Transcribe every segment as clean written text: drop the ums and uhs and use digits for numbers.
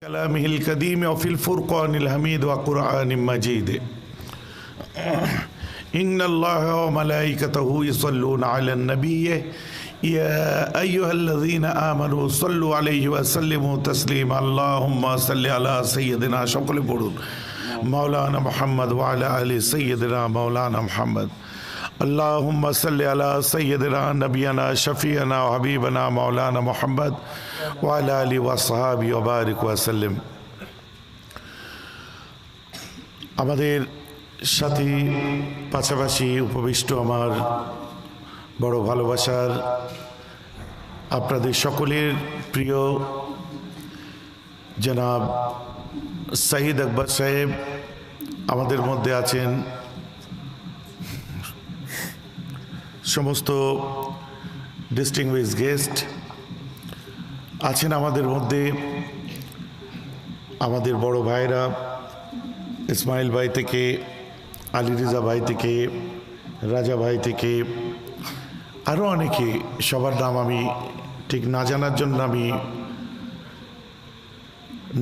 كلامه القديم وفي الفرقان الحميد وقرآن مجيد إن الله وملائكته يصلون على النبي يا أيها الذين آمنوا صلوا عليه وسلموا تسليما اللهم صل على سيدنا شكل برود مولانا محمد وعلى آل سيدنا مولانا محمد اللهم صل على سيدنا نبينا شفيعنا وحبيبنا مولانا محمد وعلى آله وصحبه وبارك وسلم আমাদের সাথী পাশাপাশি উপবিষ্ট আমার বড় ভালোবাসার আপনাদের সকলের প্রিয় জনাব শহীদ আকবর সাহেব আমাদের মধ্যে আছেন, সমস্ত ডিস্টিংগুইশড গেস্ট আছেন আমাদের মধ্যে, আমাদের বড় ভাইরা ইসমাইল ভাই থেকে, আলী রিজা ভাই থেকে, রাজা ভাই থেকে আরও অনেকে, সবার নাম আমি ঠিক না জানার জন্য আমি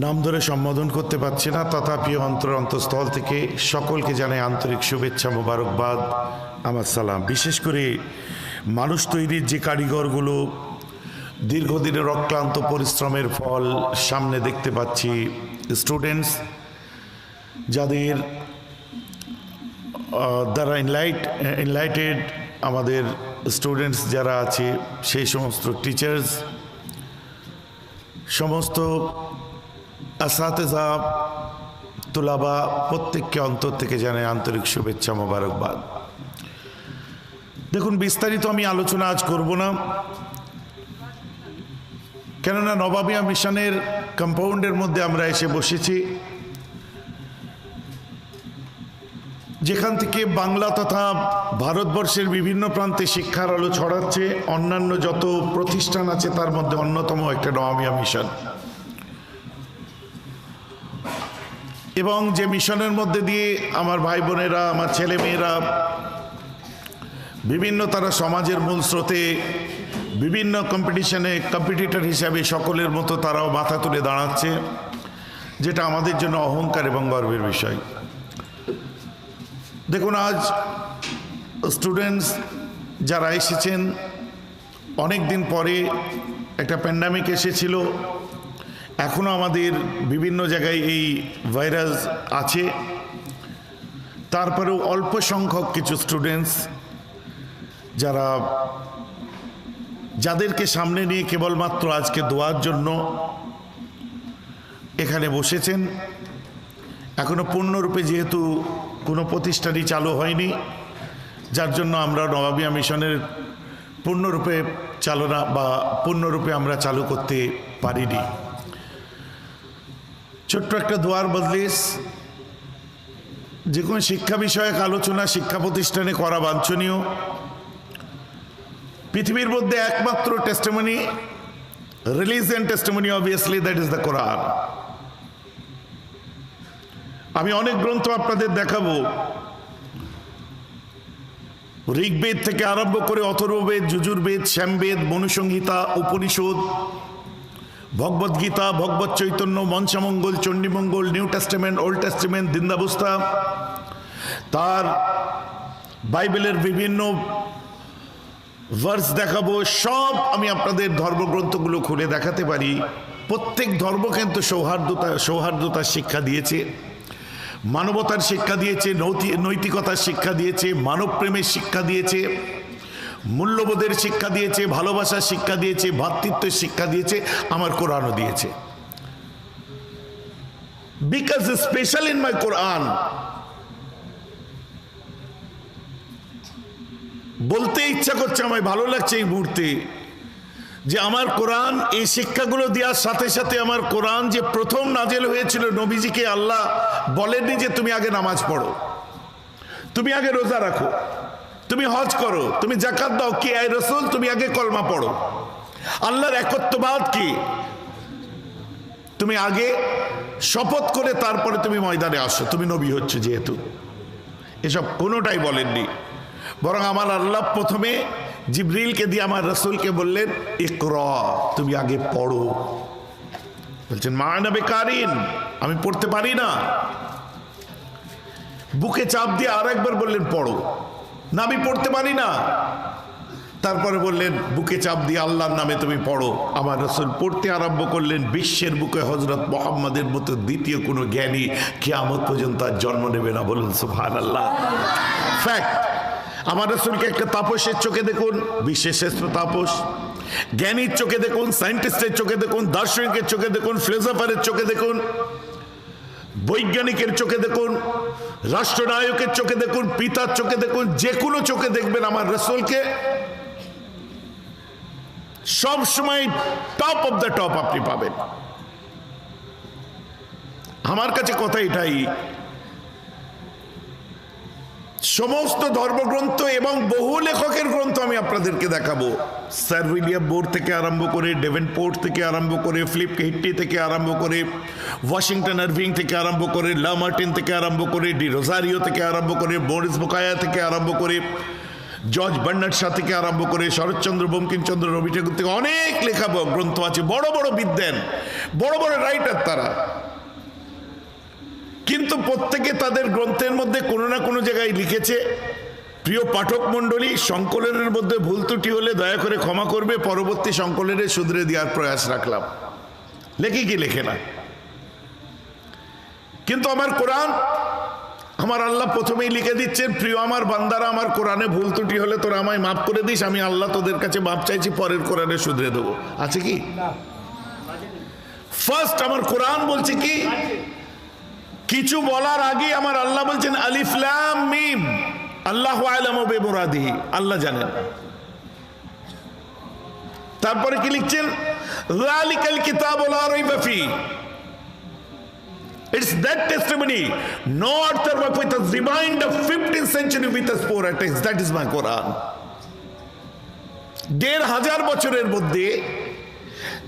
নাম ধরে সম্বোধন করতে পারছি না, তথাপি অন্তঃস্থল থেকে সকলকে জানাই আন্তরিক শুভেচ্ছা, মোবারকবাদ, আমার সালাম। বিশেষ করে মানুষ তৈরির যে কারিগরগুলো দীর্ঘদিনের অক্লান্ত পরিশ্রমের ফল সামনে দেখতে পাচ্ছি, স্টুডেন্টস যাদের দ্বারা এনলাইটেড আমাদের স্টুডেন্টস যারা আছে, সেই সমস্ত টিচার্স, সমস্ত আসাতেজা, তুলাবা, প্রত্যেককে অন্তর থেকে জানাই আন্তরিক শুভেচ্ছা, মোবারকবাদ। দেখুন, বিস্তারিত আমি আলোচনা আজ করব না, কেননা নবাবিয়া মিশনের কম্পাউন্ডের মধ্যে আমরা এসে বসেছি, যেখান থেকে বাংলা তথা ভারতবর্ষের বিভিন্ন প্রান্তে শিক্ষার আলো ছড়াচ্ছে। অন্যান্য যত প্রতিষ্ঠান আছে তার মধ্যে অন্যতম একটা নবাবিয়া মিশন, এবং যে মিশনের মধ্যে দিয়ে আমার ভাই বোনেরা, আমার ছেলে মেয়েরা বিভিন্ন, তারা সমাজের মূল স্রোতে বিভিন্ন কম্পিটিশনে কম্পিটিটর হিসাবে সকলের মতো তারাও মাথা তুলে দাঁড়াচ্ছে, যেটা আমাদের জন্য অহংকার এবং গর্বের বিষয়। দেখুন, আজ স্টুডেন্টস যারা এসেছেন, অনেক দিন পরে একটা প্যান্ডামিক এসেছিল, এখনও আমাদের বিভিন্ন জায়গায় এই ভাইরাস আছে, তারপরেও অল্প সংখ্যক কিছু স্টুডেন্টস যাদেরকে সামনে নিয়ে কেবলমাত্র আজকে দোয়ার জন্য এখানে বসেছেন। এখনো পূর্ণরূপে যেহেতু কোনো প্রতিষ্ঠানই চালু হয়নি, যার জন্য আমরা নবাবিয়া মিশনের পূর্ণরূপে চালনা বা পূর্ণরূপে আমরা চালু করতে পারিনি। ছোট্ট একটা দোয়ার মজলিস, যে কোনো শিক্ষা বিষয়ক আলোচনা শিক্ষা প্রতিষ্ঠানে করা বাঞ্ছনীয়। পৃথিবীর মধ্যে একমাত্র testimony, religion testimony, obviously that is the Quran. আমি অনেক গ্রন্থ আপনাদের দেখাবো, ঋগ্বেদ থেকে আরম্ভ করে Atharvaveda, Yajurveda, Samaveda, Manusamhita, Upanishad, Bhagavad Gita, Bhagavat Chaitanya, Manasamangal, Chandimangal, New Testament, Old Testament, দিন্দাবস্থা, তার বাইবেলের বিভিন্ন ভার্স দেখাবো। সব আমি আপনাদের ধর্মগ্রন্থগুলো খুলে দেখাতে পারি। প্রত্যেক ধর্ম কিন্তু সৌহার্দ্যতার শিক্ষা দিয়েছে, মানবতার শিক্ষা দিয়েছে, নৈতিকতার শিক্ষা দিয়েছে, মানব প্রেমের শিক্ষা দিয়েছে, মূল্যবোধের শিক্ষা দিয়েছে, ভালোবাসার শিক্ষা দিয়েছে, ভ্রাতৃত্বের শিক্ষা দিয়েছে, আমার কোরআনও দিয়েছে। বিকজ স্পেশাল ইন মাই কোরআন, বলতে ইচ্ছা করছে, আমায় ভালো লাগছে এই মুহূর্তে, যে আমার কোরআন এই শিক্ষাগুলো দেওয়ার সাথে সাথে আমার কোরআন যে প্রথম নাজেল হয়েছিল, নবীজিকে আল্লাহ বলেননি যে তুমি আগে নামাজ পড়ো, তুমি আগে রোজা রাখো, তুমি হজ করো, তুমি যাকাত দাও, কি আয় রসুল তুমি আগে কলমা পড়ো, আল্লাহর একত্ববাদ কি তুমি আগে শপথ করে তারপরে তুমি ময়দানে আসো, তুমি নবী হচ্ছে যেহেতু। এসব কোনোটাই বলেননি, বরং আমার আল্লাহ প্রথমে জিবরিলকে দিয়ে আমার রসুলকে বললেন, ইকরা, তুমি আগে পড়ো। বলছেন মা আনা বেকারিন, আমি পড়তে পারি না। বুকে চাপ দিয়ে আর একবার বললেন পড়ো, না আমি পড়তে পারি না। তারপরে বললেন বুকে চাপ দিয়ে আল্লাহর নামে তুমি পড়ো। আমার রাসূল পড়তে আরম্ভ করলেন। বিশ্বের বুকে হযরত মুহাম্মদের মতো দ্বিতীয় কোনো জ্ঞানী কিয়ামত পর্যন্ত আর জন্ম নেবে না, বলুন সুবহানাল্লাহ। ফ্যাক্ট। আমার রাসূলকে একটা তাপসের চোখে দেখুন, বিশ্বের শ্রেষ্ঠ তাপস। জ্ঞানীর চোখে দেখুন, সায়েন্টিস্টের চোখে দেখুন, দার্শনিকের চোখে দেখুন, ফিলোসফারের চোখে দেখুন, বৈজ্ঞানিকের চোখে দেখুন, রাষ্ট্রনায়কের চোখে দেখুন, পিতার চোখে দেখুন, যে কোনো চোখে দেখবেন আমার রাসূলকে সব সময় টপ অফ দ্য টপ আপনি পাবেন। আমার কাছে কথা এটাই, সমস্ত ধর্মগ্রন্থ এবং বহু লেখকের গ্রন্থ আমি আপনাদেরকে দেখাবো। স্যার উইলিয়াম বোর থেকে আরম্ভ করে, ডেভেনপোর্ট থেকে আরম্ভ করে, ফিলিপ হিট্টি থেকে আরম্ভ করে, ওয়াশিংটন আরভিং থেকে আরম্ভ করে, লা মার্টিন থেকে আরম্ভ করে, ডি রোজারিও থেকে আরম্ভ করে, মরিস বুকায়া থেকে আরম্ভ করে, জর্জ বার্নার্ড শা থেকে আরম্ভ করে, শরৎচন্দ্র বঙ্কিমচন্দ্র রবি ঠাকুর থেকে অনেক লেখা গ্রন্থ আছে। বড় বড় বিদ্বান, বড় বড় রাইটার তারা, কিন্তু প্রত্যেকে তাদের গ্রন্থের মধ্যে কোনো না কোনো জায়গায় লিখেছে, প্রিয় পাঠক মণ্ডলী, সংকলনের মধ্যে ভুল ত্রুটি হলে দয়া করে ক্ষমা করবে, পরবর্তী সংকলনে শুধরে দেওয়ার প্রয়াস রাখলাম। লেখে কি লেখে না। কিন্তু আমার কোরআন, আমার আল্লাহ প্রথমেই লিখে দিচ্ছেন, প্রিয় আমার বান্দারা, আমার কোরআনে ভুল ত্রুটি হলে তোরা আমায় মাফ করে দিস, আমি আল্লাহ তোদের কাছে মাফ চাইছি, পরের কোরআনে শুধরে দেবো। আছে কি? ফার্স্ট আমার কোরআন বলছে কি, কিছু বলার আগে আমার আল্লাহ বলছেন আলিফ লাম মিম, আল্লাহু আ'লামু বিমুরাদিহি, আল্লাহ জানেন। তারপরে কি লিখছেন, যালিকাল কিতাবু লা রাইবা ফিহি, it's that testimony no author with us remind the 15th century with us poor text, that is my Quran। ১,৫০০ বছরের মধ্যে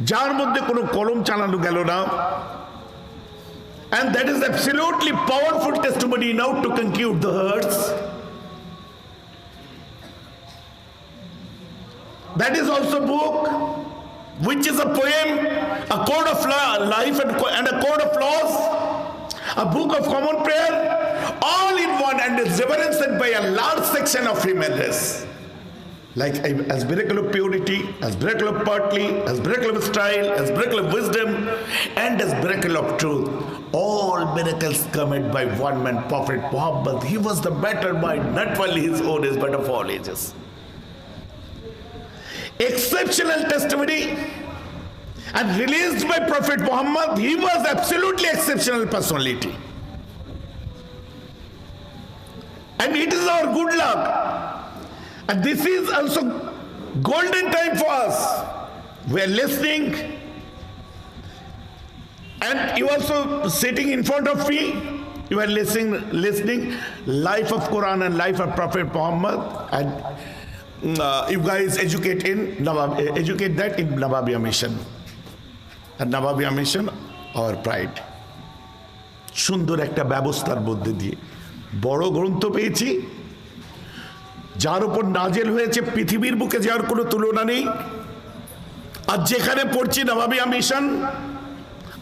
যার মধ্যে কোনো কলম চালানো গেল না, and that is absolutely powerful testimony now to conclude the hearts. That is also book which is a poem, a code of life and a code of laws, a book of common prayer, all in one, and is reverenced by a large section of human race. Like as miracle of purity, as miracle of partly, as miracle of style, as miracle of wisdom, and as miracle of truth. All miracles committed by one man, Prophet Muhammad. He was the better mind, not only his own age, but of all ages. Exceptional testimony, and released by Prophet Muhammad. He was absolutely exceptional personality. And it is our good luck. And this is also golden time for us. We are listening, and you also sitting in front of me, you are listening life of Quran and life of Prophet Muhammad, and you guys educate that in Nabawiya Mission, and Nabawiya Mission our pride। সুন্দর একটা ব্যবস্থার মধ্যে দিয়ে বড় গ্রন্থ পেয়েছি, যার উপর নাজেল হয়েছে পৃথিবীর বুকে যার কোনো তুলনা নেই। আর যেখানে পড়ছি নাবাবিয়া মিশন,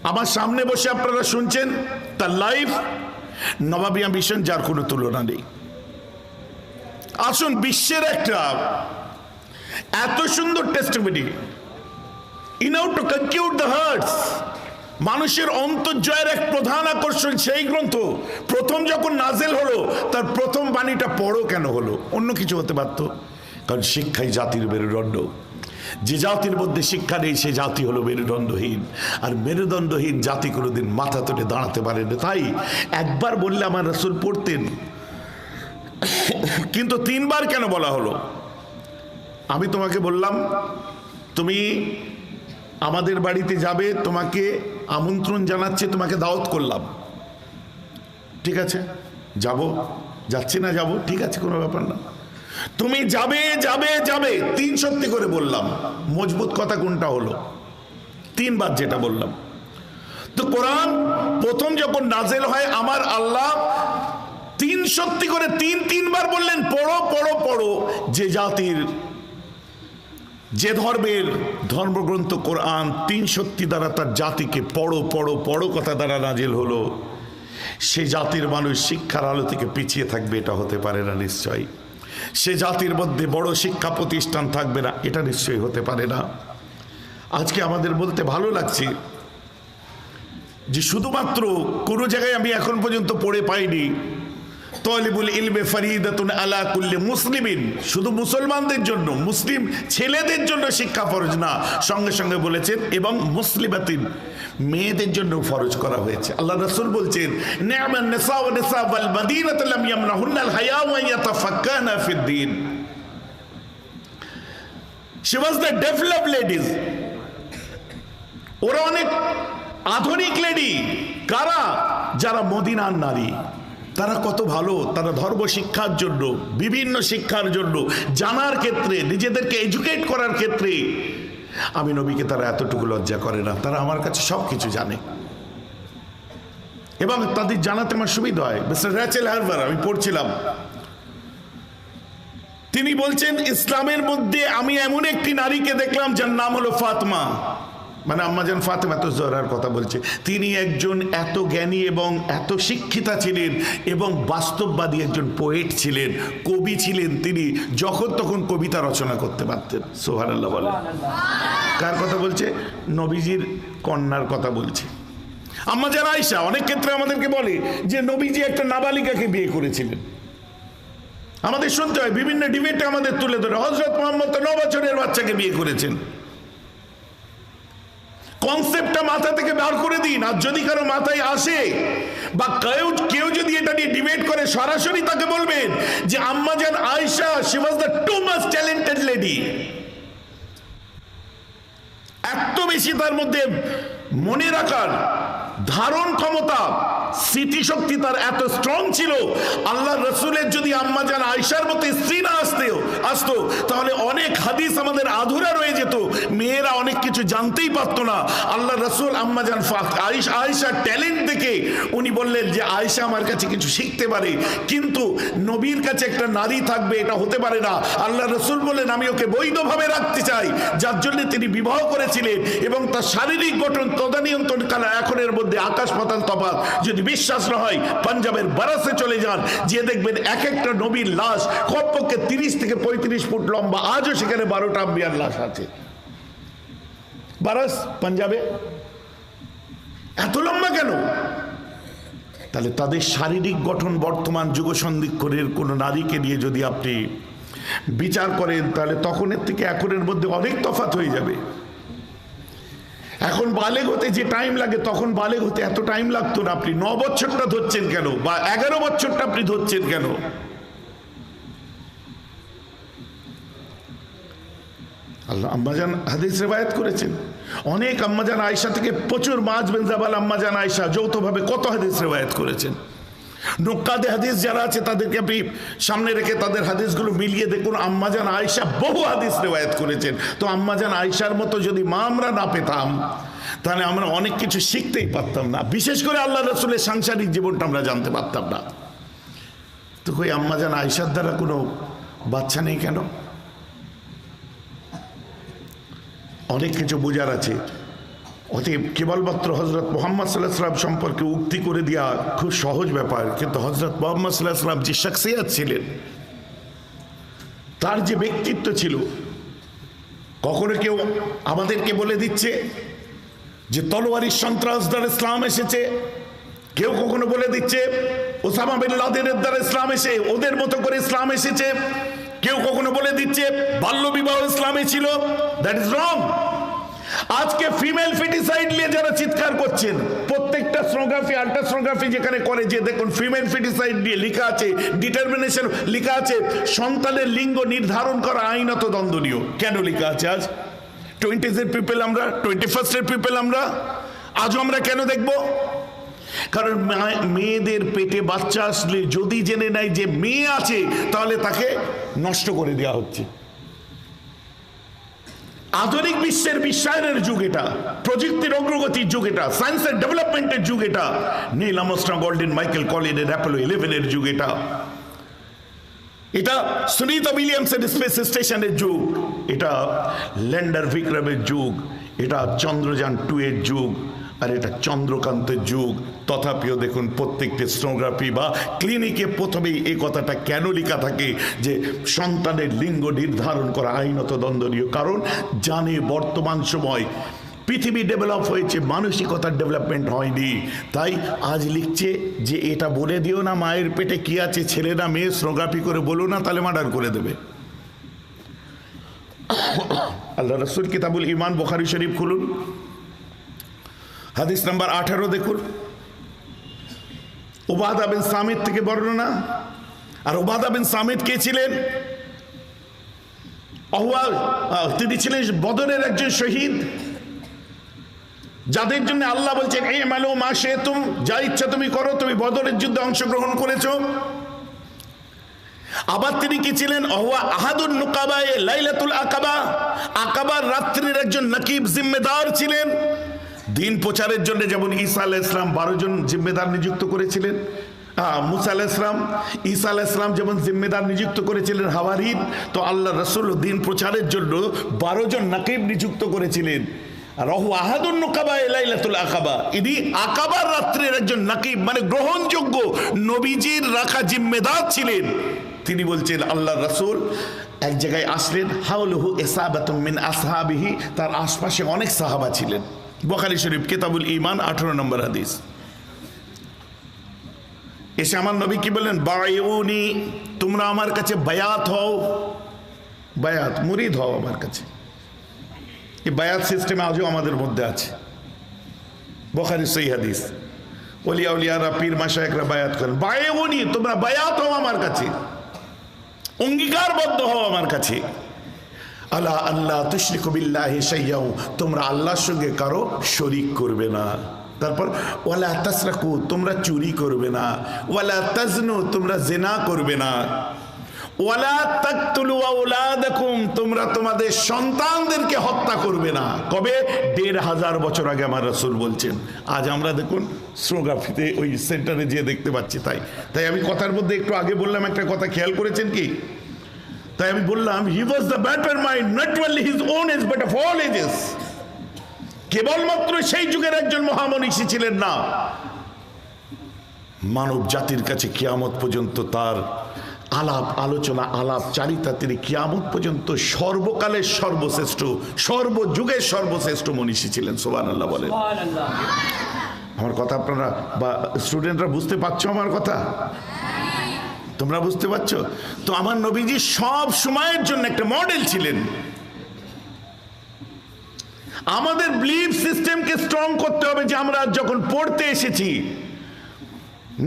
আমার সামনে বসে আপনারা শুনছেন তার লাইফ, নাবাবিয়া মিশন যার কোনো তুলনা নেই। আসুন, বিশ্বের একটা এত সুন্দর টেস্টিমনি, ইনাউ টু কনকিউড দ্য হার্টস, মানুষের অন্তর্জয়ের এক প্রধান আকর্ষণ সেই গ্রন্থ। প্রথম যখন নাজেল হলো, তার প্রথম বাণীটা পড়ো কেন হলো? অন্য কিছু হতে পারত, কারণ শিক্ষাই জাতির মেরুদণ্ড। যে জাতির মধ্যে শিক্ষা নেই সে জাতি হলো মেরুদণ্ডহীন, আর মেরুদণ্ডহীন জাতি কোনোদিন মাথা তুলে দাঁড়াতে পারে না। তাই একবার বললে আমার রাসূল পড়তেন, কিন্তু 3 বার কেন বলা হলো? আমি তোমাকে বললাম তুমি আমাদের বাড়িতে যাবে, তোমাকে আমন্ত্রণ জানাচ্ছে, তোমাকে দাওয়াত করলাম, ঠিক আছে যাব, যাচ্ছি না যাব, ঠিক আছে কোনো ব্যাপার না, তুমি যাবে যাবে যাবে, 3 সত্যি করে বললাম। মজবুত কথা কোনটা হলো? 3 বার যেটা বললাম। তো কোরআন প্রথম যখন নাজেল হয়, আমার আল্লাহ 3 সত্যি করে 3 বার বললেন পড়ো পড়ো পড়ো। যে জাতির যে ধর্মের ধর্মগ্রন্থ কোরআন 3 দ্বারা তার জাতিকে পড়ো পড়ো পড়ো কথা দ্বারা নাজিল হলো, সে জাতির মানুষ শিক্ষার আলো থেকে পিছিয়ে থাকবে, এটা হতে পারে না নিশ্চয়ই। সে জাতির মধ্যে বড় শিক্ষা প্রতিষ্ঠান থাকবে না, এটা নিশ্চয়ই হতে পারে না। আজকে আমাদের বলতে ভালো লাগছে যে শুধুমাত্র কোনো জায়গায় আমি এখন পর্যন্ত পড়ে পাইনি তলিবুল ইলমে ফরিদাতুন আলা কুল্লি মুসলিমিন, শুধু মুসলমানদের জন্য, মুসলিম ছেলেদের জন্য শিক্ষা ফরজ না, সঙ্গে সঙ্গে বলেছেন এবং মুসলিমাতিন, মেয়েদের জন্য ফরজ করা হয়েছে। আল্লাহ রাসূল বলছেন নি'মান নিসা ওয়া নিসা ওয়াল মাদিনাতু লাম ইয়ামনাহুন্নাল হায়া ওয়া ইয়াতাফাক্কানা ফিদ-দ্বীন। She was the developed ladies, ওরা অনেক আধুনিক লেডি। কারা? যারা মদিনার নারী। তারা কত ভালো, তারা ধর্ম শিক্ষার জন্য, বিভিন্ন শিক্ষার জন্য, জানার ক্ষেত্রে, নিজেদেরকে এডুকেট করার ক্ষেত্রে আমি নবীকে তারা এতটুকু লজ্জা করে না। তারা আমার কাছে সব কিছু জানে এবং তাদের জানাতে আমার সুবিধা হয়। মিস্টার র্যাচেল হারভার, আমি পড়ছিলাম, তিনি বলছেন ইসলামের মধ্যে আমি এমন একটি নারীকে দেখলাম যার নাম হলো ফাতেমা, মানে আম্মাজান ফাতেমা তো জোহরার কথা বলছে। তিনি একজন এত জ্ঞানী এবং এত শিক্ষিতা ছিলেন এবং বাস্তববাদী একজন পোয়েট ছিলেন, কবি ছিলেন। তিনি যখন তখন কবিতা রচনা করতে পারতেন। সুবহানাল্লাহ বলে। কার কথা বলছে? নবীজির কন্যার কথা বলছে। আম্মাজান আয়েশা অনেক ক্ষেত্রে আমাদেরকে বলে যে নবীজি একটা নাবালিকাকে বিয়ে করেছিলেন। আমাদের শুনতে হয়, বিভিন্ন ডিবেটে আমাদের তুলে ধরে, হযরত মুহাম্মদ তো 9 বছরের বাচ্চাকে বিয়ে করেছেন। কনসেপ্টটা মাথা থেকে বার করে দিন। আর যদি কারো মাথায় আসে বা কেউ যদি এটা নিয়ে ডিবেট করে, সরাসরি তাকে বলবেন যে আম্মাজান Ayesha, she was the too much talented lady। এত বেশি তার মধ্যে মনে রাখার ধারণ ক্ষমতা, স্মৃতিশক্তি তার এত স্ট্রং ছিল। আল্লাহ রসুলের যদি আম্মাজান আয়েশার মতো স্ত্রী না আসতো তাহলে অনেক হাদিস আমাদের আধুরা রয়ে যেত, মেয়েরা অনেক কিছু জানতেই পারতো না। আল্লাহ রসুল আম্মাজান আয়েশার ট্যালেন্ট দেখে উনি বললেন যে আয়েশা আমার কাছে কিছু শিখতে পারে, কিন্তু নবীর কাছে একটা নারী থাকবে এটা হতে পারে না। আল্লাহ রসুল বললেন আমি ওকে বৈধভাবে রাখতে চাই, যার জন্য তিনি বিবাহ করেছিলেন এবং তার শারীরিক গঠন তদানীন্তন কালে এখনের মধ্যে আকাশ পাতাল তফাৎ। যদি বিশ্বাস না হয় পাঞ্জাবের বারাসে চলে যান, যে দেখবেন এক একটা নবীর লাশ কমপক্ষে 30 থেকে 35 ফুট লম্বা। আজও সেখানে 12টা আম্বিয়ার লাশ আছে। বারাস পাঞ্জাবে এত লম্বা কেন? তাহলে তাদের শারীরিক গঠন বর্তমান যুগ সন্ধিক্ষণের কোন নারীকে নিয়ে যদি আপনি বিচার করেন, তাহলে তখনের থেকে এখনের মধ্যে অনেক তফাৎ হয়ে যাবে। এখন বালেগ হতে যে টাইম লাগে, তখন বালেগ হতে এত টাইম লাগতো না। আপনি 9 বছরটা ধরছেন কেন, বা 11 বছরটা আপনি ধরছেন কেন? আল্লাহ আম্মাজান হাদিস রিওয়ায়াত করেছেন অনেক। আম্মাজান আয়েশা থেকে প্রচুর, মাজ বিন জাবাল, আম্মাজান আয়েশা যৌথভাবে কত হাদিস রিওয়ায়াত করেছেন। নুক্কাদে হাদিস যারা আছে তাদেরকে আপনি সামনে রেখে তাদের হাদিসগুলো মিলিয়ে দেখুন, আম্মাজান আয়েশা বহু হাদিস রিওয়ায়াত করেছেন। তো আম্মাজান আয়েশার মতো যদি মা আমরা না পেতাম, তাহলে আমরা অনেক কিছু শিখতেই পারতাম না। বিশেষ করে আল্লাহ রাসূলের সাংসারিক জীবনটা আমরা জানতে পারতাম না। তো কই আম্মাজান আয়েশার দ্বারা কোনো বাচ্চা নেই কেন? অনেক কিছু বোঝার আছে। অতএব কেবলমাত্র হজরত মুহাম্মদ সাল্লাল্লাহু আলাইহি ওয়াসাল্লাম সম্পর্কে উক্তি করে দেওয়া খুব সহজ ব্যাপার, কিন্তু হজরত মুহাম্মদ সাল্লাল্লাহু আলাইহি ওয়াসাল্লাম যে শখসিয়ত ছিলেন, তার যে ব্যক্তিত্ব ছিল, কখনো কেউ আমাদেরকে বলে দিচ্ছে যে তলোয়ারি সন্ত্রাস দ্বারা ইসলাম এসেছে, কেউ কখনো বলে দিচ্ছে ওসামা বিন লাদেনের দ্বারা ইসলাম এসে ওদের মতো করে ইসলাম এসেছে, কেউ কখনো বলে দিচ্ছে বাল্য বিবাহ ইসলামে ছিল। That is wrong. আজকে ফিমেল ফিটিসাইড নিয়ে যারা চিৎকার করছেন, প্রত্যেকটা সোনোগ্রাফি, আল্ট্রাসোনোগ্রাফি যেখানে করে, যে দেখুন ফিমেল ফিটিসাইড নিয়ে লেখা আছে, ডিটারমিনেশন লেখা আছে, সন্তানের লিঙ্গ নির্ধারণ করা আইনত দণ্ডনীয়। কেন লেখা আছে? আজ 20s পিপল আমরা, 21st পিপল আমরা, আজও আমরা কেন দেখব? কারণ মেয়েদের পেটে বাচ্চা আসলে যদি জেনে নেয় যে মেয়ে আছে, তাহলে তাকে নষ্ট করে দেওয়া হচ্ছে। আধুনিক বিশ্বের বিশ্বায়নের যুগ এটা, প্রযুক্তির অগ্রগতির যুগ এটা, সায়েন্সের ডেভেলপমেন্টের যুগ এটা, নীল আমস্ট্রং, অল্ড্রিন, মাইকেল কলিনের অ্যাপোলো 11 যুগ এটা, এটা সুনিতা উইলিয়ামসের স্পেস স্টেশনের যুগ। এটা ল্যান্ডার বিক্রমের যুগ, এটা চন্দ্রযান 2 এর যুগ, আর এটা চন্দ্রকান্তের যুগ। তথাপিও দেখুন প্রত্যেকটি সোনোগ্রাফি বা ক্লিনিকে প্রথমেই এই কথাটা কেন লেখা থাকে যে সন্তানের লিঙ্গ নির্ধারণ করা আইনত দণ্ডনীয়, কারণ জানে বর্তমান সময় পৃথিবী ডেভেলপ হয়েছে, মানসিকতার ডেভেলপমেন্ট হয়নি। তাই আজ লিখছে যে এটা বলে দিও না মায়ের পেটে কি আছে, ছেলে না মেয়ে, সোনোগ্রাফি করে বলো না, তাহলে মার্ডার করে দেবে। আল্লাহ রাসূল কিতাবুল ঈমান বুখারী শরীফ খুলুন, হাদিস নাম্বার 18 দেখুন। উবাদা বিন সামিত থেকে বর্ণনা। আর উবাদা বিন সামিত কে ছিলেন? তিনি ছিলেন বদরের একজন শহীদ, যাদের জন্য আল্লাহ বলছেন এই মালু মা শি'তুম, যা ইচ্ছা তুমি করো, তুমি বদরের যুদ্ধে অংশগ্রহণ করেছো। আবার তিনি কি ছিলেন? আহাদুন নুকাবায়ে লাইলাতুল আকাবা, আকাবার রাত্রির একজন নকিব, জিম্মেদার ছিলেন। দিন প্রচারের জন্য যেমন ঈসা আলাইহিস সালাম 12 জন জিম্মেদার নিযুক্ত করেছিলেন, মুসা আলাইহিস সালাম, ঈসা আলাইহিস সালাম যেমন জিম্মেদার নিযুক্ত করেছিলেন হাওয়ারিন, তো আল্লাহ রাসূল দিন প্রচারের জন্য 12 জন নকিব নিযুক্ত করেছিলেন। আর আহাদুন নুকাবায়ে লাইলাতুল আকাবা, ইনি আকাবার রাত্রির একজন নকিব, মানে গ্রহণযোগ্য নবীজির রাখা জিম্মেদার ছিলেন। তিনি বলছেন আল্লাহ রাসূল এক জায়গায় আসলেন, হাওলহু ইসাবাতুম মিন আসহাবিহি, তার আশপাশে অনেক সাহাবা ছিলেন। বুখারী শরীফ কিতাবুল ঈমান 18 নম্বর হাদিস। এসে আমার নবী কি বলেন? বায়উনি, তোমরা আমার কাছে বায়াত হও, বায়াত মুরিদ হও আমার কাছে। এই বায়াত সিস্টেম আজও আমাদের মধ্যে আছে। বুখারী সহিহ হাদিস, ওলিয়া উলিয়ারা পীর মাশায়েখরা বায়াত করেন। বায়উনি, তোমরা বায়াত হও আমার কাছে, অঙ্গীকারবদ্ধ হও আমার কাছে। আলা আল্লাহ তুশরিকু বিল্লাহি শাইয়াও, তোমরা আল্লাহর সঙ্গে কারো শরীক করবে না। তারপর ওয়ালা তাসরাকু, তোমরা চুরি করবে না। ওয়ালা তাজনু, তোমরা জিনা করবে না। ওয়ালা তাকতুলু আওলাদাকুম, তোমরা তোমাদের সন্তানদেরকে হত্যা করবে না। কবে? 1500 বছর আগে আমার রাসূল বলছেন। আজ আমরা দেখুন সোনোগ্রাফিতে ওই সেন্টারে যেয়ে দেখতে পাচ্ছি। তাই আমি কথার মধ্যে একটু আগে বললাম একটা কথা, খেয়াল করেছেন কি? তাই আমি বললাম he was the better mind, not only his own age but of all ages. কেবলমাত্র সেই যুগের একজন মহামনীষী ছিলেন না, মানব জাতির কাছে কিয়ামত পর্যন্ত তার আলাপ আলোচনা, আলাপ চারিতা, তিনি কিয়ামত পর্যন্ত সর্বকালের সর্বশ্রেষ্ঠ, সর্বযুগের সর্বশ্রেষ্ঠ মনীষী ছিলেন। সুবহানাল্লাহ বলেন। আমার কথা আপনারা বা স্টুডেন্টরা বুঝতে পারছো? আমার কথা তোমরা বুঝতে পারছো তো? আমার নবীজি সব সময়ের জন্য একটা মডেল ছিলেন। আমাদের বিলিফ সিস্টেমকে স্ট্রং করতে হবে যে আমরা যখন পড়তে এসেছি,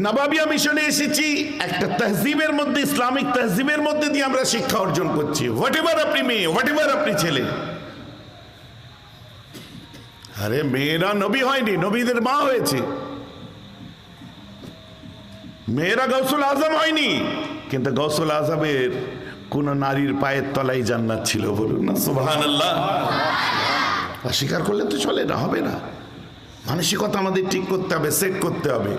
নবাবিয়া মিশনে এসেছি, একটা তাহজিবের মধ্যে, ইসলামিক তাহজিবের মধ্যে দিয়ে আমরা শিক্ষা অর্জন করছি। হোয়াট এভার আপনি মেয়ে, হোয়াট এভার আপনি ছেলে। আরে মেয়েরা নবী হয়নি, নবীদের মা হয়েছে। মেয়েরা গৌসুল আজম হয়নি, কিন্তু গৌসুল আজমের কোন নারীর পায়ের তলায় জান্নাত ছিল। বলুন না সুবহানাল্লাহ। অস্বীকার করলে তো চলে না, হবে না। মানসিকতা আমাদের ঠিক করতে হবে, সেট করতে হবে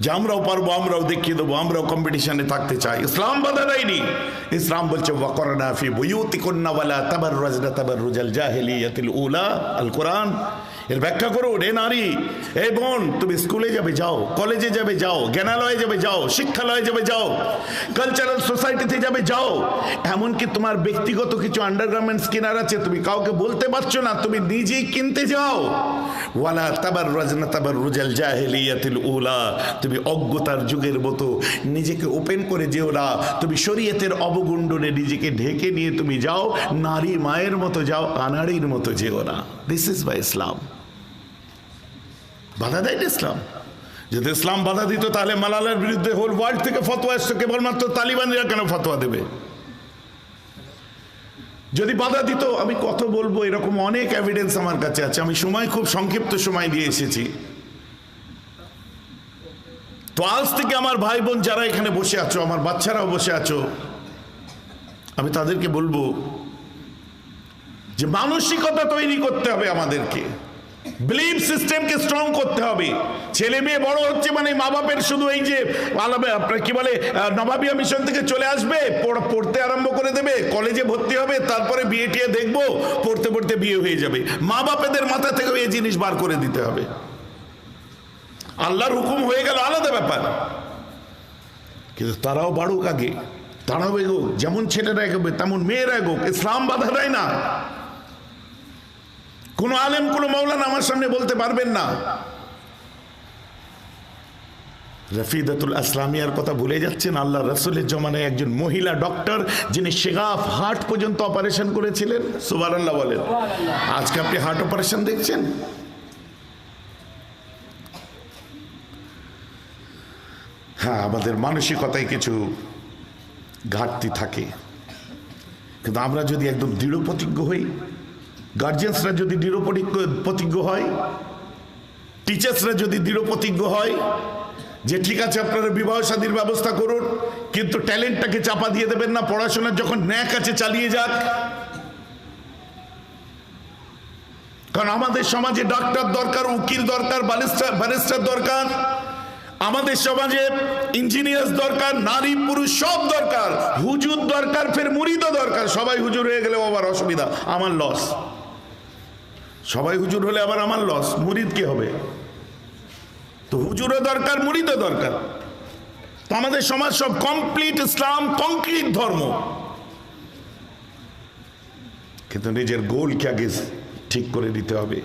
যে আমরাও পারবো, আমরাও দেখিয়ে দেবো, আমরাও কম্পিটিশনে থাকতে চাই। ইসলাম বাধা দেয়নি। ইসলাম বলছে ওয়াকরনা ফি বুয়ুতিকুন্না ওয়ালা তাবাররাজনা তাবাররুজাল জাহিলিয়াতিল উলা। আল কোরআন এর ব্যাখ্যা করুন। এ নারী, এই বোন, তুমি স্কুলে যাবে যাও, কলেজে যাবে যাও, জ্ঞানালয়ে যাবে যাও, শিক্ষালয়ে যাবে যাও, কালচারাল সোসাইটিতে যাবে যাও। এমনকি তোমার ব্যক্তিগত কিছু আন্ডারগার্মেন্টস কেনার আছে, তুমি কাউকে বলতে পারছো না, তুমি নিজেই কিনতে যাও। ওয়ালা তাবাররাজনা তাবাররুজাল জাহিলিয়াতিল উলা, তুমি অজ্ঞতার যুগের মতো নিজেকে ওপেন করে যেও না। তুমি শরীয়তের অবগুণ্ডনে নিজেকে ঢেকে নিয়ে তুমি যাও, নারী মায়ের মতো যাও, আনাড়ির মতো যেও না। দিস ইজ বাই ইসলাম। বাধা দেয় না ইসলাম। যদি ইসলাম বাধা দিত তাহলে মালালার বিরুদ্ধে হোল ওয়ার্ল্ড থেকে ফতোয়া এসছে, কেবলমাত্র তালিবানিরা কেন ফতোয়া দেবে? যদি বাধা দিত, আমি কত বলবো, এরকম অনেক এভিডেন্স আমার কাছে আছে। আমি সময় খুব সংক্ষিপ্ত সময় দিয়ে এসেছি। তো আজ থেকে আমার ভাই বোন যারা এখানে বসে আছো, আমার বাচ্চারাও বসে আছো, আমি তাদেরকে বলবো যে মানসিকতা তৈরি করতে হবে আমাদেরকে। বিলিভ সিস্টেমকে স্ট্রং করতে হবে। ছেলে মেয়ে বড় হচ্ছে মানে মা বাপের শুধু এই যে আপনার কি বলে নবাবিয়া মিশন থেকে চলে আসবে, পড়তে আরম্ভ করে দেবে, কলেজে ভর্তি হবে, তারপরে বিয়ে টিয়ে দেখবো, পড়তে পড়তে বিয়ে হয়ে যাবে। মা বাপেদের মাথা থেকে এই জিনিস বার করে দিতে হবে। আল্লাহর হুকুম হয়ে গেল আলাদা ব্যাপার, কিন্তু তারাও বাড়ুক আগে, তারাও এগোক, যেমন ছেলেরা এগোবে তেমন মেয়েরা এগোক। ইসলাম বাধা দেয় না। কোন আলেম কোন মাওলানা আমার সামনে বলতে পারবেন না রফিদাতুল আসলামিয়ার কথা ভুলে যাচ্ছেন। আল্লাহ রাসূলের জমানায় একজন মহিলা ডক্টর যিনি শেগাফ হার্ট পর্যন্ত অপারেশন করেছিলেন। সুবহানাল্লাহ বলেন। আজকে আপনি হার্ট অপারেশন দেখছেন। হ্যাঁ, আমাদের মানসিকতায় কিছু ঘাটতি থাকে, কিন্তু আমরা যদি একদম দৃঢ় প্রতিজ্ঞ হই, গার্জিয়ানসরা যদি দৃঢ় প্রতিজ্ঞ হয়, টিচার্সরা যদি দৃঢ় প্রতিজ্ঞ হয় যে ঠিক আছে আপনারা বিবাহ শাদীর ব্যবস্থা করুন, কিন্তু ট্যালেন্টটাকে চাপা দিয়ে দেবেন না, পড়াশোনার যখন ন্যাক আছে চালিয়ে যাক। কারণ আমাদের সমাজে ডাক্তার দরকার, উকিল দরকার, ব্যারিস্টার দরকার, আমাদের সমাজে ইঞ্জিনিয়ার দরকার, নারী পুরুষ সব দরকার, হুজুর দরকার, ফের মুরিদও দরকার। সবাই হুজুর হয়ে গেলে আবার অসুবিধা, আমার লস। সবাই হুজুর হলে আবার আমার লস, মুরিদ কে হবে? তো হুজুরও দরকার, মুরিদও দরকার। তো আমাদের সমাজ সব কমপ্লিট ইসলাম, কংক্রিট ধর্ম, কিন্তু নিজের গোলকে আগে ঠিক করে দিতে হবে,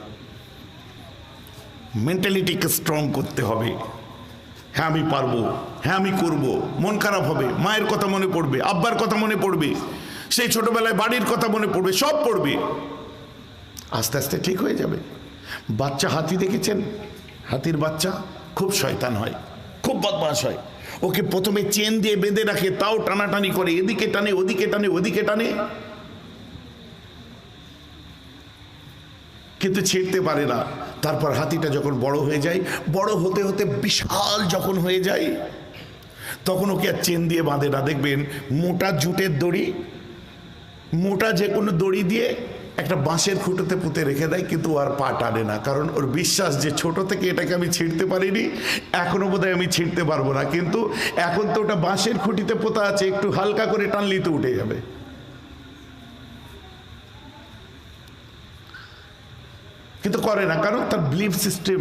মেন্টালিটিকে স্ট্রং করতে হবে। হ্যাঁ আমি পারবো, হ্যাঁ আমি করব। মন খারাপ হবে, মায়ের কথা মনে পড়বে, আব্বার কথা মনে পড়বে, সেই ছোটবেলায় বাড়ির কথা মনে পড়বে, সব পড়বে। আস্তে আস্তে ঠিক হয়ে যাবে। বাচ্চা হাতি দেখেছেন? হাতির বাচ্চা খুব শয়তান হয়, খুব বদমাশ হয়। ওকে প্রথমে চেন দিয়ে বেঁধে রাখে, তাও টানাটানি করে, এদিকে টানে ওদিকে টানে ওদিকে টানে, কিন্তু ছিঁড়তে পারে না। তারপর হাতিটা যখন বড় হয়ে যায়, বড় হতে হতে বিশাল যখন হয়ে যায়, তখন ওকে আর চেন দিয়ে বাঁধে না। দেখবেন মোটা জুটের দড়ি, মোটা যে কোনো দড়ি দিয়ে একটা বাঁশের খুঁটোতে পুঁতে রেখে দেয়, কিন্তু আর পা টানে না। কারণ ওর বিশ্বাস যে ছোট থেকে এটাকে আমি ছিঁড়তে পারিনি, এখনো বোধহয় আমি ছিঁড়তে পারবো না। কিন্তু এখন তো ওটা বাঁশের খুঁটিতে পোতা আছে, একটু হালকা করে টানলেই তো উঠে যাবে। কিন্তু করে না, কারণ তার বিলিফ সিস্টেম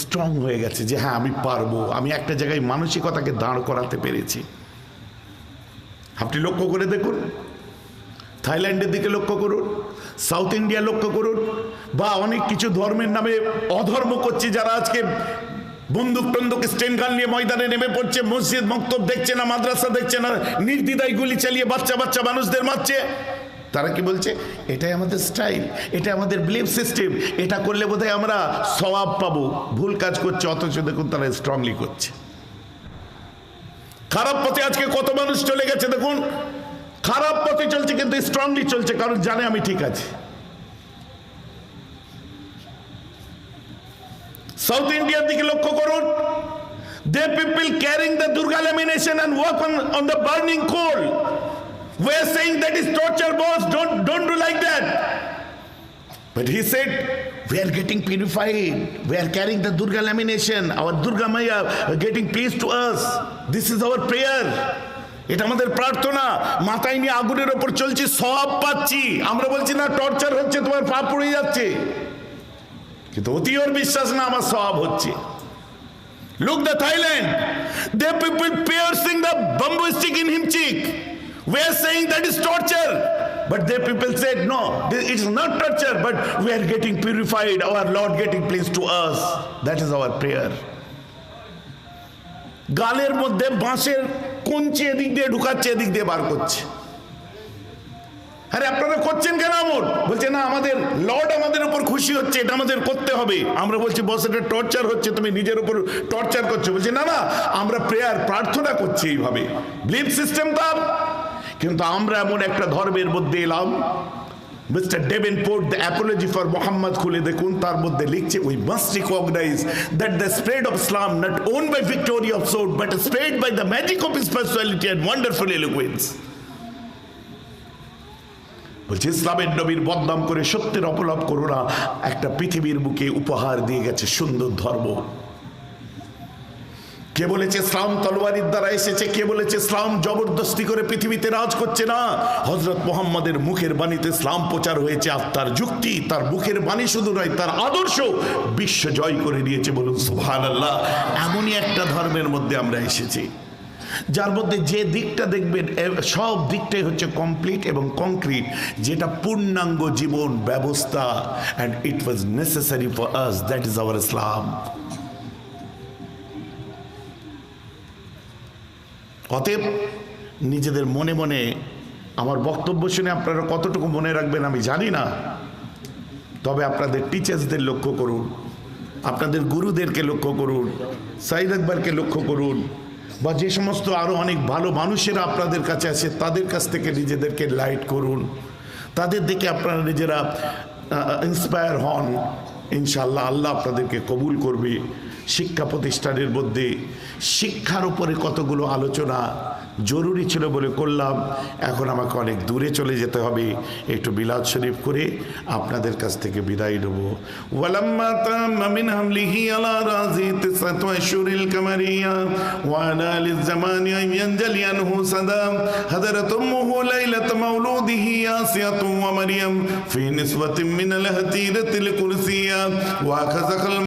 স্ট্রং হয়ে গেছে যে হ্যাঁ আমি পারবো, আমি একটা জায়গায় মানসিকতাকে দাঁড় করাতে পেরেছি। আপনি লক্ষ্য করে দেখুন, থাইল্যান্ডের দিকে লক্ষ্য করুন, সাউথ ইন্ডিয়া লক্ষ্য করুন, বা অনেক কিছু ধর্মের নামে অধর্ম করছে যারা আজকে বন্দুক টন্দুক স্টেন গান নিয়ে ময়দানে নেমে পড়ছে, মসজিদ মক্তব দেখছে না, মাদ্রাসা দেখছে না, নির্দ্বিধায় গুলি চালিয়ে বাচ্চা বাচ্চা মানুষদের মারছে। তারা কি বলছে? এটাই আমাদের স্টাইল, এটা আমাদের বিলিফ সিস্টেম, এটা করলে বোধহয় আমরা সওয়াব পাবো। ভুল কাজ করছে, অথচ দেখুন তারা স্ট্রংলি করছে। খারাপ পথে আজকে কত মানুষ চলে গেছে দেখুন, খারাপ পথে চলছে কিন্তু স্ট্রংলি চলছে, কারণ জানে আমি ঠিক আছে। সাউথ ইন্ডিয়ার দিকে লক্ষ্য করুন, the people carrying the Durga lamination and walk on the burning coal. We are saying that is torture, boss. Don't do like that. But he said, we are getting purified. We are carrying the Durga lamination. Our Durga Maya getting pleased to us. This is our prayer. এটা আমাদের প্রার্থনা। মাথায় নিয়ে আগুনের ওপর চলছি, সওয়াব পাচ্ছি। আমরা বলছি না টর্চার হচ্ছে, তোমার পা পড়ে যাচ্ছে, কিন্তু অতি ওর বিশ্বাস না আমার সওয়াব হচ্ছে। Look the Thailand. They people piercing the bamboo stick in him cheek. We are saying that is torture, but they people said no, it is not torture, but we are getting purified, our Lord getting pleased to us. That is our prayer. গালের মধ্যে বাঁশের কঞ্চি এদিক দিয়ে ঢুকাচ্ছে, এদিক দিয়ে বার করছে। আরে আপনারা করছেন কেন? আমর বলছে না আমাদের লর্ড আমাদের উপর খুশি হচ্ছে, এটা আমাদের করতে হবে। আমরা বলছি বস এটা টর্চার হচ্ছে, তুমি নিজের উপর টর্চার করছো। বলছে না না, আমরা প্রেয়ার প্রার্থনা করছি এইভাবে, বিলিফ সিস্টেম তার। কিন্তু আমরা এমন একটা ধর্মের মধ্যে এলাম, Mister Davenport the Apology for Mohammed খুলে দেখুন, তার মধ্যে লিখছে we must recognise that the spread of Islam not won by victory of sword but spread by the magic of his personality and wonderful eloquence. বলছে ইসলামের নবীর বদনাম করে সত্যের অপলাপ করো না। একটা পৃথিবীর বুকে উপহার দিয়ে গেছে সুন্দর ধর্ম। কে বলেছে ইসলাম তলোয়ারের দ্বারা এসেছে? কে বলেছে ইসলাম জবরদস্তি করে পৃথিবীতে রাজ করছে? না, হযরত মুহাম্মদের মুখের বাণীতে ইসলাম প্রচার হয়েছে। আর তার যুক্তি, তার মুখের বাণী শুধু নয়, তার আদর্শ বিশ্ব জয় করে দিয়েছে। বলুন সুবহানাল্লাহ। এমনই একটা ধর্মের মধ্যে আমরা এসেছি যার মধ্যে যে দিকটা দেখবেন সব দিকটাই হচ্ছে কমপ্লিট এবং কংক্রিট, যেটা পূর্ণাঙ্গ জীবন ব্যবস্থা। And it was necessary for us, that is our Islam. অতএব নিজেদের মনে মনে, আমার বক্তব্য শুনে আপনারা কতটুকু মনে রাখবেন আমি জানি না, তবে আপনাদের টিচার্সদের লক্ষ্য করুন, আপনাদের গুরুদেরকে লক্ষ্য করুন, সাইদ আকবরকে লক্ষ্য করুন, বা যে সমস্ত আরও অনেক ভালো মানুষেরা আপনাদের কাছে আছে তাদের কাছ থেকে নিজেদেরকে লাইট করুন, তাদের দেখে আপনারা নিজেরা ইন্সপায়ার হন। ইনশাআল্লাহ আল্লাহ আপনাদেরকে কবুল করবে। শিক্ষা প্রতিষ্ঠানের মধ্যে শিক্ষার উপরে কতগুলো আলোচনা জরুরি ছিল বলে করলাম। এখন আমাকে অনেক দূরে চলে যেতে হবে, একটু বিলাদ শরীফ করে আপনাদের কাছ থেকে বিদায় নেব। ওয়ালাম্মা তাম্মা মিন হামলিহি আলা রাজি তিসআতু আশহুরিল কামারিয়া ওয়া আলা লিজ-জামানি ইয়ানজালি আনহু সাদাম হাদারাত উম্মুহু লাইলাত মাউলুদিহি ইয়াসিয়াতু ওয়া মারইয়াম ফি নিসওয়াতিন মিনাল হাতিরাতিল কুরসিয়া ওয়া খাযাকাল